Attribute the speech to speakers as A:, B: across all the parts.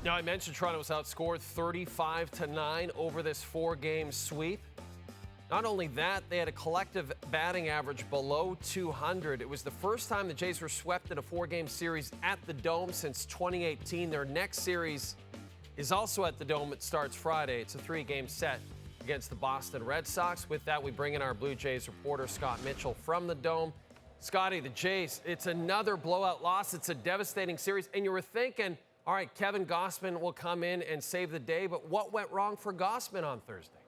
A: Now, I mentioned Toronto was outscored 35-9 over this four-game sweep. Not only that, they had a collective batting average below 200. It was the first time the Jays were swept in a four-game series at the Dome since 2018. Their next series is also at the Dome. It starts Friday. It's a three-game set against the Boston Red Sox. With that, we bring in our Blue Jays reporter, Scott Mitchell, from the Dome. Scotty, the Jays, it's another blowout loss. It's a devastating series. And you were thinking, all right, Kevin Gausman will come in and save the day. But what went wrong for Gausman on Thursday?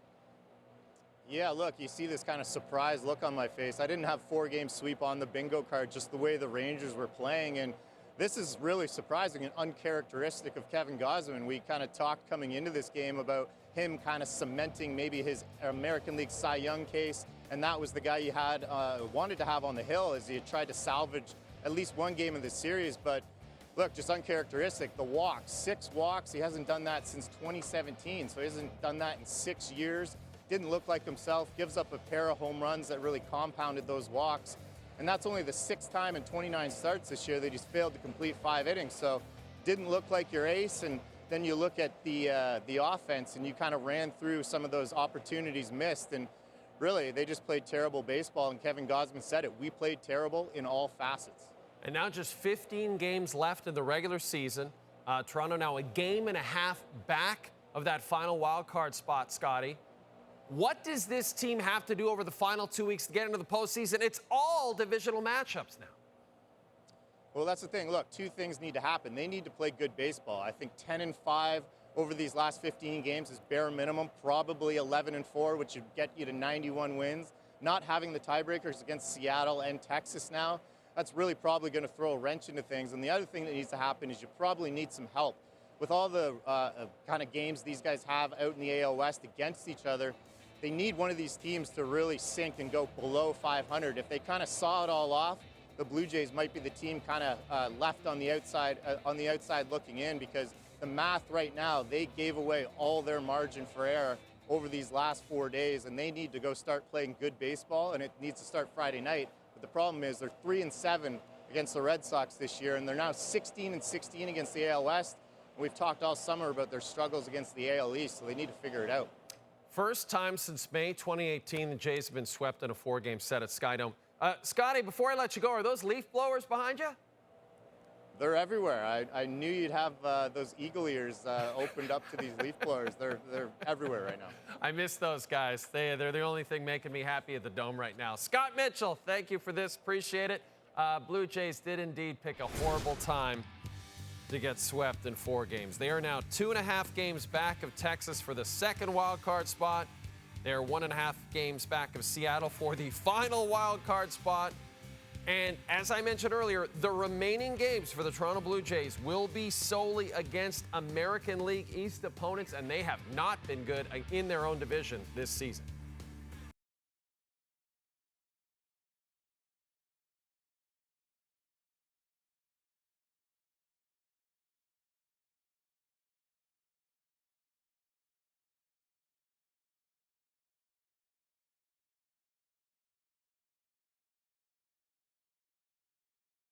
B: Yeah, look, you see this kind of surprised look on my face. I didn't have four-game sweep on the bingo card, just the way the Rangers were playing. And this is really surprising and uncharacteristic of Kevin Gausman. We kind of talked coming into this game about him kind of cementing maybe his American League Cy Young case. And that was the guy you had wanted to have on the hill as he had tried to salvage at least one game of the series. But look, just uncharacteristic. The walks, 6 walks. He hasn't done that since 2017. So he hasn't done that in 6 years. Didn't look like himself, gives up a pair of home runs that really compounded those walks. And that's only the 6th time in 29 starts this year that he's failed to complete 5 innings. So didn't look like your ace. And then you look at the offense and you kind of ran through some of those opportunities missed. And really, they just played terrible baseball. And Kevin Gausman said it. We played terrible in all facets.
A: And now just 15 games left in the regular season. Toronto now a game and a half back of that final wild card spot, Scotty. What does this team have to do over the final 2 weeks to get into the postseason? It's all divisional matchups now.
B: Well, that's the thing. Look, 2 things need to happen. They need to play good baseball. I think 10-5 over these last 15 games is bare minimum, probably 11-4, which would get you to 91 wins. Not having the tiebreakers against Seattle and Texas now, that's really probably going to throw a wrench into things. And the other thing that needs to happen is you probably need some help. With all the kind of games these guys have out in the AL West against each other, they need one of these teams to really sink and go below 500. If they kind of saw it all off, the Blue Jays might be the team kind of left on the outside looking in, because the math right now, they gave away all their margin for error over these last 4 days, and they need to go start playing good baseball, and it needs to start Friday night. But the problem is they're 3-7 against the Red Sox this year, and they're now 16-16 against the AL West. And we've talked all summer about their struggles against the AL East, so they need to figure it out.
A: First time since May 2018, the Jays have been swept in a 4-game set at Skydome. Scotty, before I let you go, are those leaf blowers behind you?
B: They're everywhere. I knew you'd have those eagle ears opened up to these leaf blowers. They're everywhere right now.
A: I miss those guys. They're the only thing making me happy at the Dome right now. Scott Mitchell, thank you for this. Appreciate it. Blue Jays did indeed pick a horrible time to get swept in 4 games. They are now 2.5 games back of Texas for the second wild card spot. They're 1.5 games back of Seattle for the final wild card spot. And as I mentioned earlier, the remaining games for the Toronto Blue Jays will be solely against American League East opponents, and they have not been good in their own division this season.